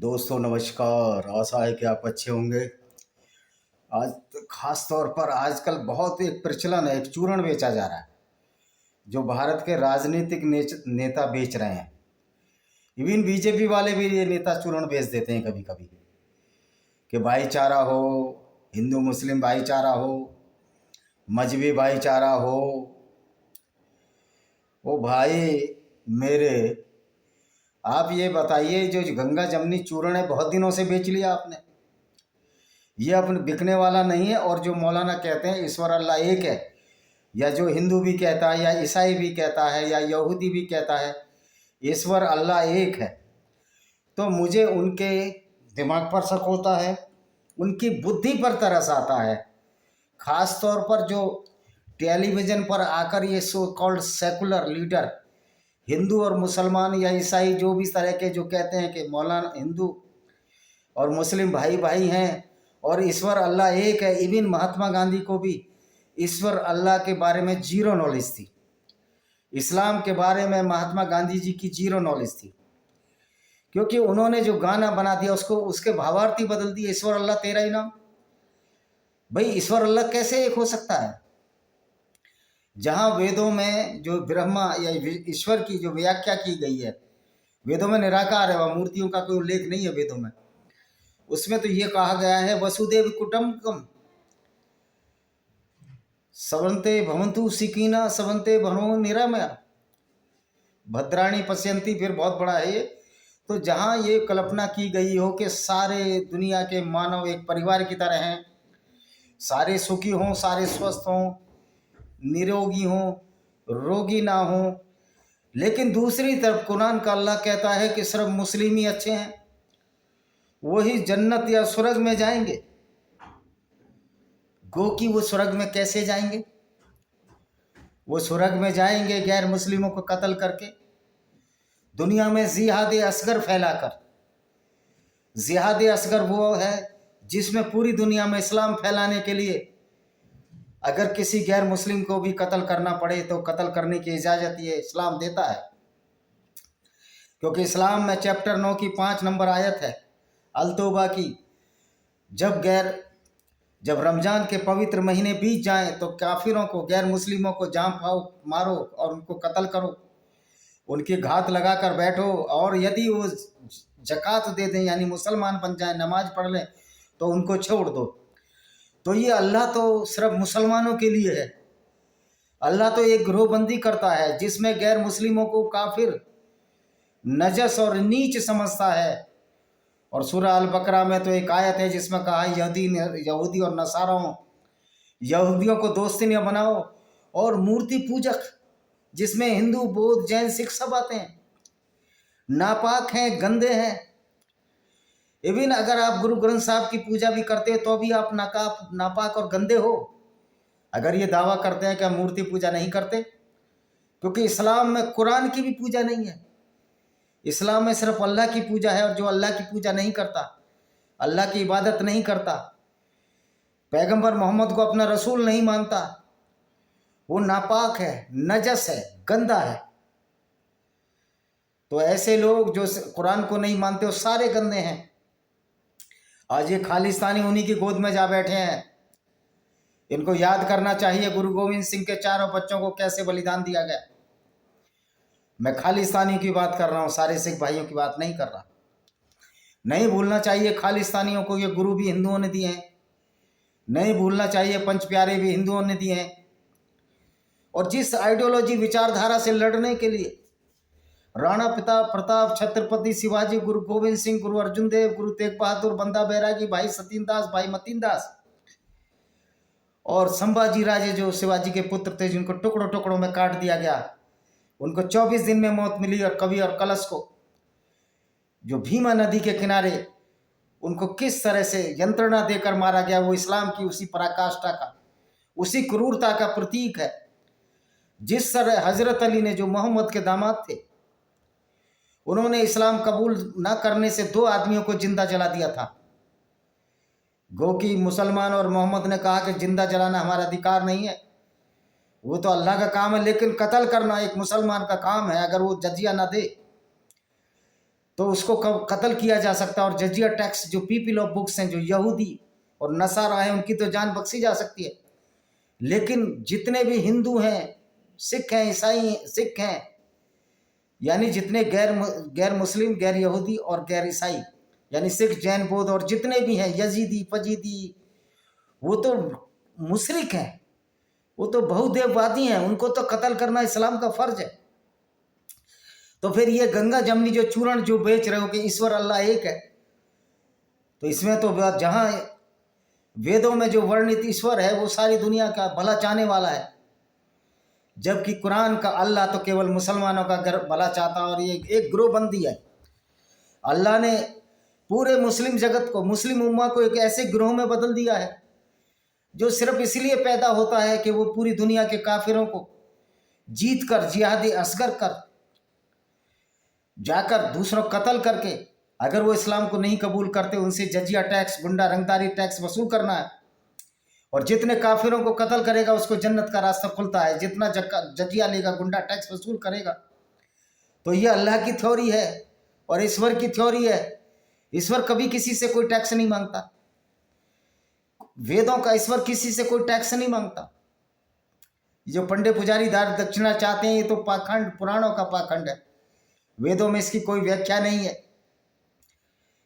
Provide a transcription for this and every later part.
दोस्तों नमस्कार। आशा है कि आप अच्छे होंगे। आज खास तौर पर आजकल बहुत एक प्रचलन है, एक चूर्ण बेचा जा रहा है जो भारत के राजनीतिक नेता बेच रहे हैं। इवन बीजेपी वाले भी ये नेता चूर्ण बेच देते हैं कभी कभी कि भाईचारा हो, हिंदू मुस्लिम भाईचारा हो, मजहबी भाईचारा हो। ओ भाई मेरे, आप ये बताइए जो गंगा जमनी चूर्ण है बहुत दिनों से बेच लिया आपने। ये अपने बिकने वाला नहीं है। और जो मौलाना कहते हैं ईश्वर अल्लाह एक है, या जो हिंदू भी कहता है, या ईसाई भी कहता है, या यहूदी भी कहता है ईश्वर अल्लाह एक है, तो मुझे उनके दिमाग पर शक होता है, उनकी बुद्धि पर तरस आता है। खास तौर पर जो टेलीविज़न पर आकर ये so called secular leader Hindu और मुसलमान या ईसाई जो भी तरह के जो कहते हैं कि मौलाना हिंदू और मुस्लिम भाई भाई हैं और ईश्वर अल्लाह एक है। इवन महात्मा गांधी को भी ईश्वर अल्लाह के बारे में जीरो नॉलेज थी। इस्लाम के बारे में महात्मा गांधी जी की जीरो नॉलेज थी, क्योंकि उन्होंने जो गाना बना दिया उसको उसके भावार्थी बदल दिए। ईश्वर अल्लाह तेरा ही नाम। भाई ईश्वर अल्लाह कैसे एक हो सकता है? जहाँ वेदों में जो ब्रह्मा या ईश्वर की जो व्याख्या की गई है, वेदों में निराकार है, वह मूर्तियों का कोई उल्लेख नहीं है वेदों में। उसमें तो ये कहा गया है वसुदेव कुटुंबकम सवंते भवंतु सिकीना सवंते भनो निरामया भद्राणी पश्यंती, फिर बहुत बड़ा है ये। तो जहाँ ये कल्पना की गई हो कि सारे दुनिया के मानव एक परिवार की तरह हैं, सारे सुखी हों, सारे स्वस्थ हों, निरोगी हों, रोगी ना हों, लेकिन दूसरी तरफ कुरान का अल्लाह कहता है कि सिर्फ मुस्लिम ही अच्छे हैं, वही जन्नत या स्वर्ग में जाएंगे। गो कि वो स्वर्ग में कैसे जाएंगे? वो स्वर्ग में जाएंगे गैर मुस्लिमों को कत्ल करके, दुनिया में जिहाद असगर फैलाकर। जिहाद असगर वो है जिसमें पूरी दुनिया में इस्लाम फैलाने के लिए अगर किसी गैर मुस्लिम को भी कत्ल करना पड़े तो कत्ल करने की इजाज़त ये इस्लाम देता है। क्योंकि इस्लाम में चैप्टर 9 की 5 नंबर आयत है अल तौबा की, जब रमज़ान के पवित्र महीने बीत जाएं तो काफिरों को, गैर मुस्लिमों को जाम पाओ, मारो और उनको कत्ल करो, उनकी घात लगा कर बैठो, और यदि वो ज़कात दे दें यानी मुसलमान बन जाएं, नमाज पढ़ लें, तो उनको छोड़ दो। तो ये अल्लाह तो सिर्फ मुसलमानों के लिए है। अल्लाह तो एक ग्रोहबंदी करता है जिसमें गैर मुस्लिमों को काफिर, नजस और नीच समझता है। और सूरह अल बकरा में तो एक आयत है जिसमें कहा यहूदी और नसारों, यहूदियों को दोस्ती न बनाओ, और मूर्ति पूजक जिसमें हिंदू, बौद्ध, जैन, सिख सब आते हैं, नापाक हैं, गंदे हैं। इवन अगर आप गुरु ग्रंथ साहब की पूजा भी करते हैं तो भी आप नापाक और गंदे हो, अगर ये दावा करते हैं कि हम मूर्ति पूजा नहीं करते। क्योंकि इस्लाम में कुरान की भी पूजा नहीं है। इस्लाम में सिर्फ अल्लाह की पूजा है, और जो अल्लाह की पूजा नहीं करता, अल्लाह की इबादत नहीं करता, पैगंबर मोहम्मद को अपना रसूल नहीं मानता, वो नापाक है, नजस है, गंदा है। तो ऐसे लोग जो कुरान को नहीं मानते वो सारे गंदे हैं। आज ये खालिस्तानी उन्हीं की गोद में जा बैठे हैं। इनको याद करना चाहिए गुरु गोविंद सिंह के चारों बच्चों को कैसे बलिदान दिया गया। मैं खालिस्तानी की बात कर रहा हूँ, सारे सिख भाइयों की बात नहीं कर रहा। नहीं भूलना चाहिए खालिस्तानियों को ये गुरु भी हिंदुओं ने दिए हैं। नहीं भूलना चाहिए पंच प्यारे भी हिंदुओं ने दिए हैं। और जिस आइडियोलॉजी, विचारधारा से लड़ने के लिए राणा प्रताप, छत्रपति शिवाजी, गुरु गोविंद सिंह, गुरु अर्जुन देव, गुरु तेग बहादुर, बंदा बैरागी, भाई सतीन दास, भाई मतीन दास और संभाजी राजे जो शिवाजी के पुत्र थे, जिनको टुकड़ों टुकड़ों में काट दिया गया, उनको 24 दिन में मौत मिली। और कवि और कलश को जो भीमा नदी के किनारे उनको किस तरह से यंत्रणा देकर मारा गया, वो इस्लाम की उसी पराकाष्ठा का, उसी क्रूरता का प्रतीक है। जिस तरह हजरत अली ने, जो मोहम्मद के दामाद थे, उन्होंने इस्लाम कबूल न करने से 2 आदमियों को जिंदा जला दिया था। गो कि मुसलमान और मोहम्मद ने कहा कि जिंदा जलाना हमारा अधिकार नहीं है, वो तो अल्लाह का काम है, लेकिन कत्ल करना एक मुसलमान का काम है अगर वो जजिया ना दे। तो उसको कत्ल किया जा सकता है। और जजिया टैक्स जो पीपल ऑफ बुक्स हैं, जो यहूदी और नसारा हैं, उनकी तो जान बख्शी जा सकती है। लेकिन जितने भी हिंदू हैं, सिख हैं, ईसाई सिख हैं, यानी जितने गैर मुस्लिम, गैर यहूदी और गैर ईसाई, यानी सिख, जैन, बौद्ध और जितने भी हैं, यजीदी, पजीदी, वो तो मुशरिक हैं, वो तो बहुदेववादी हैं, उनको तो कत्ल करना इस्लाम का फर्ज है। तो फिर ये गंगा जमनी जो चूर्ण जो बेच रहे हो कि ईश्वर अल्लाह एक है, तो इसमें तो जहाँ वेदों में जो वर्णित ईश्वर है वो सारी दुनिया का भला चाहने वाला है, जबकि कुरान का अल्लाह तो केवल मुसलमानों का भला चाहता है। और ये एक ग्रोहबंदी है। अल्लाह ने पूरे मुस्लिम जगत को, मुस्लिम उम्मा को एक ऐसे ग्रोह में बदल दिया है जो सिर्फ इसलिए पैदा होता है कि वो पूरी दुनिया के काफिरों को जीत कर, जिहादी असगर कर, जाकर दूसरों कत्ल करके, अगर वो इस्लाम को नहीं कबूल करते उनसे जजिया टैक्स, गुंडा रंगदारी टैक्स वसूल करना है। और जितने काफिरों को कत्ल करेगा उसको जन्नत का रास्ता खुलता है, जितना जजिया लेगा, गुंडा टैक्स वसूल करेगा। तो ये अल्लाह की थ्योरी है और ईश्वर की थ्योरी है। ईश्वर कभी किसी से कोई टैक्स नहीं मांगता। वेदों का ईश्वर किसी से कोई टैक्स नहीं मांगता। जो पंडे पुजारी दार दक्षिणा चाहते हैं, ये तो पाखंड, पुराणों का पाखंड है। वेदों में इसकी कोई व्याख्या नहीं है।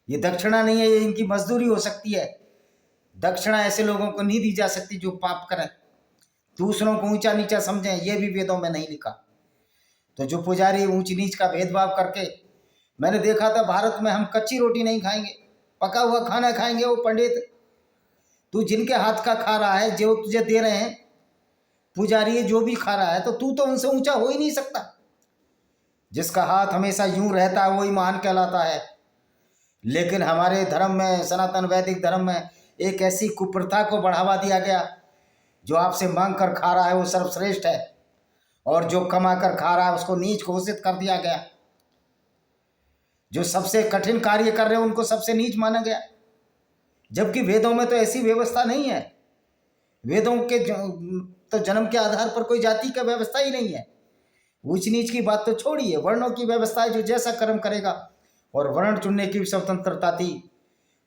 ये दक्षिणा नहीं है, ये इनकी मजदूरी हो सकती है। दक्षिणा ऐसे लोगों को नहीं दी जा सकती जो पाप करें, दूसरों को ऊंचा नीचा समझें, ये भी वेदों में नहीं लिखा। तो जो पुजारी ऊंच नीच का भेदभाव करके, मैंने देखा था भारत में हम कच्ची रोटी नहीं खाएंगे, पका हुआ खाना खाएंगे। वो पंडित, तू जिनके हाथ का खा रहा है, जो तुझे दे रहे हैं पुजारी, जो भी खा रहा है, तो तू तो उनसे ऊंचा हो ही नहीं सकता। जिसका हाथ हमेशा यूं रहता है वही महान कहलाता है। लेकिन हमारे धर्म में, सनातन वैदिक धर्म में, एक ऐसी कुप्रथा को बढ़ावा दिया गया, जो आपसे मांग कर खा रहा है वो सर्वश्रेष्ठ है, और जो कमा कर खा रहा है उसको नीच घोषित कर दिया गया। जो सबसे कठिन कार्य कर रहे हैं उनको सबसे नीच माना गया, जबकि वेदों में तो ऐसी व्यवस्था नहीं है। वेदों के तो जन्म के आधार पर कोई जाति का व्यवस्था ही नहीं है। ऊंच नीच की बात तो छोड़िए, वर्णों की व्यवस्था है, जो जैसा कर्म करेगा, और वर्ण चुनने की भी स्वतंत्रता थी।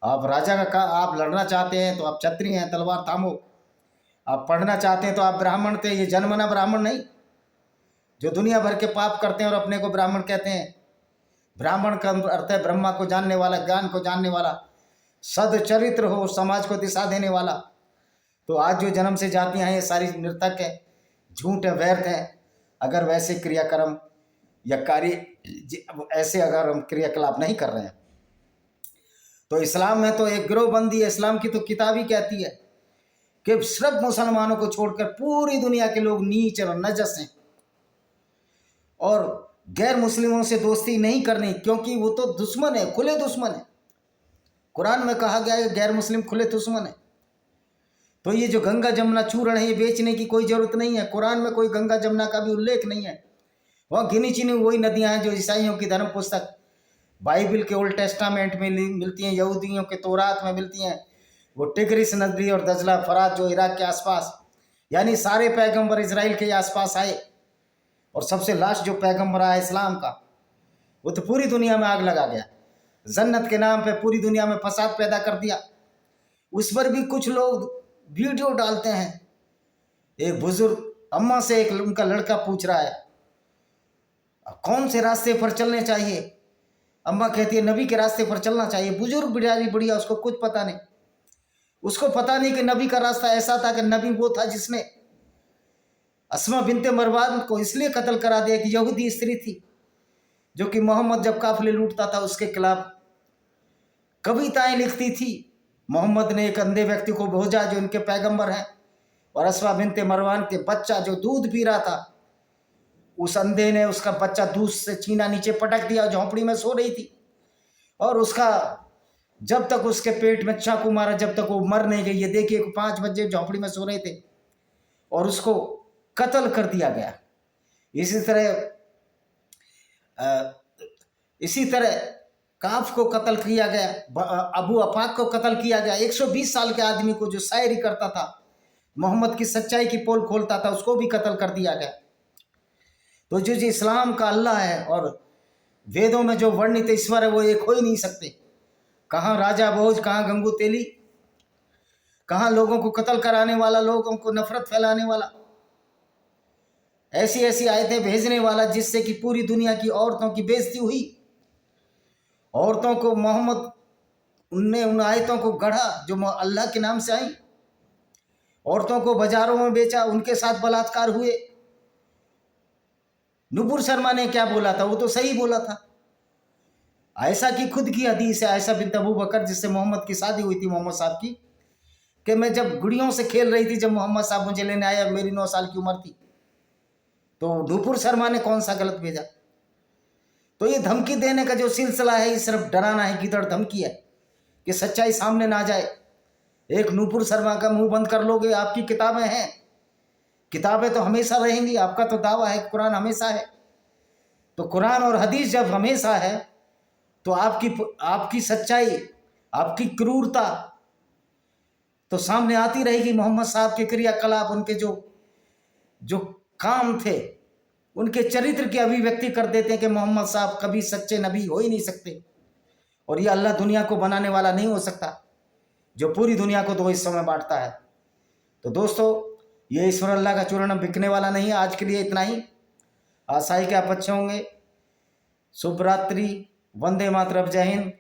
आप राजा का आप लड़ना चाहते हैं तो आप क्षत्रिय हैं, तलवार थामो। आप पढ़ना चाहते हैं तो आप ब्राह्मण थे, ये जन्मना ब्राह्मण नहीं। जो दुनिया भर के पाप करते हैं और अपने को ब्राह्मण कहते हैं, ब्राह्मण का अर्थ है ब्रह्मा को जानने वाला, ज्ञान को जानने वाला, सदचरित्र हो, समाज को दिशा देने वाला। तो आज जो जन्म से जातियां हैं ये सारी निरर्थक है, झूठ है, व्यर्थ है। अगर वैसे क्रियाक्रम या कार्य ऐसे अगर हम क्रियाकलाप नहीं कर रहे हैं, तो इस्लाम में तो एक गिरोहबंदी है। इस्लाम की तो किताब ही कहती है कि सिर्फ मुसलमानों को छोड़कर पूरी दुनिया के लोग नीच और नजस हैं, और गैर मुस्लिमों से दोस्ती नहीं करनी, क्योंकि वो तो दुश्मन है, खुले दुश्मन है। कुरान में कहा गया है कि गैर मुस्लिम खुले दुश्मन है। तो ये जो गंगा जमुना चूर्ण है, ये बेचने की कोई जरूरत नहीं है। कुरान में कोई गंगा जमुना का भी उल्लेख नहीं है। वहाँ गिनी चुनी वही नदियाँ हैं जो ईसाइयों की धर्म पुस्तक बाइबल के ओल्ड टेस्टामेंट में मिलती हैं, यहूदियों के तौरात में मिलती हैं। वो टिग्रिस नदी और दजला फरात जो इराक के आसपास, यानी सारे पैगंबर इजराइल के आसपास आए, और सबसे लास्ट जो पैगंबर आया इस्लाम का, वो तो पूरी दुनिया में आग लगा गया। जन्नत के नाम पे पूरी दुनिया में फसाद पैदा कर दिया। उस पर भी कुछ लोग वीडियो डालते हैं। एक बुजुर्ग अम्मा से एक उनका लड़का पूछ रहा है कौन से रास्ते पर चलने चाहिए। अम्मा कहती है नबी के रास्ते पर चलना चाहिए। बुजुर्ग बढ़िया, उसको कुछ पता नहीं। उसको पता नहीं कि नबी का रास्ता ऐसा था कि नबी वो था जिसने अस्मा बिनते मरवान को इसलिए कत्ल करा दिया कि यहूदी स्त्री थी, जो कि मोहम्मद जब काफिले लूटता था उसके खिलाफ कविताएं लिखती थी। मोहम्मद ने एक अंधे व्यक्ति को भेजा जो इनके पैगंबर हैं, और अस्मा बिनते मरवान के बच्चा जो दूध पी रहा था, उस अंधे ने उसका बच्चा दूध से छीना नीचे पटक दिया, झोंपड़ी में सो रही थी। और उसका जब तक उसके पेट में चाकू मारा, जब तक वो मर नहीं गई। ये देखिए 5 बजे झोंपड़ी में सो रहे थे और उसको कत्ल कर दिया गया। इसी तरह काफ को कत्ल किया गया, अबू अफाक को कत्ल किया गया। 120 साल के आदमी को जो शायरी करता था, मोहम्मद की सच्चाई की पोल खोलता था, उसको भी कत्ल कर दिया गया। तो जो इस्लाम का अल्लाह है और वेदों में जो वर्णित ईश्वर है वो एक हो ही नहीं सकते। कहाँ राजा भोज, कहाँ गंगू तेली, कहाँ लोगों को कत्ल कराने वाला, लोगों को नफरत फैलाने वाला, ऐसी ऐसी आयतें भेजने वाला जिससे कि पूरी दुनिया की औरतों की बेइज्जती हुई। औरतों को मोहम्मद उनने उन आयतों को गढ़ा जो अल्लाह के नाम से आई। औरतों को बाजारों में बेचा, उनके साथ बलात्कार हुए। नुपुर शर्मा ने क्या बोला था? वो तो सही बोला था। आयशा की खुद की हदीस है, आयशा बिन्त अबू बकर जिससे मोहम्मद की शादी हुई थी, मोहम्मद साहब की, कि मैं जब गुड़ियों से खेल रही थी, जब मोहम्मद साहब मुझे लेने आया, मेरी 9 साल की उम्र थी, तो नुपुर शर्मा ने कौन सा गलत भेजा? तो ये धमकी देने का जो सिलसिला है, ये सिर्फ डराना है, गिदड़ धमकी है कि सच्चाई सामने ना जाए। एक नुपुर शर्मा का मुंह बंद कर लोगे, आपकी किताबें हैं, किताबें तो हमेशा रहेंगी। आपका तो दावा है कुरान हमेशा है, तो कुरान और हदीस जब हमेशा है तो आपकी सच्चाई, आपकी क्रूरता तो सामने आती रहेगी। मोहम्मद साहब के क्रियाकलाप, उनके जो काम थे, उनके चरित्र की अभिव्यक्ति कर देते हैं कि मोहम्मद साहब कभी सच्चे नबी हो ही नहीं सकते, और ये अल्लाह दुनिया को बनाने वाला नहीं हो सकता जो पूरी दुनिया को दो हिस्सों में बांटता है। तो दोस्तों, ये ईश्वर अल्लाह का चूर्ण बिकने वाला नहीं है। आज के लिए इतना ही। आशा है कि आप अच्छे होंगे। शुभ रात्रि, वंदे मातरम, जय हिंद।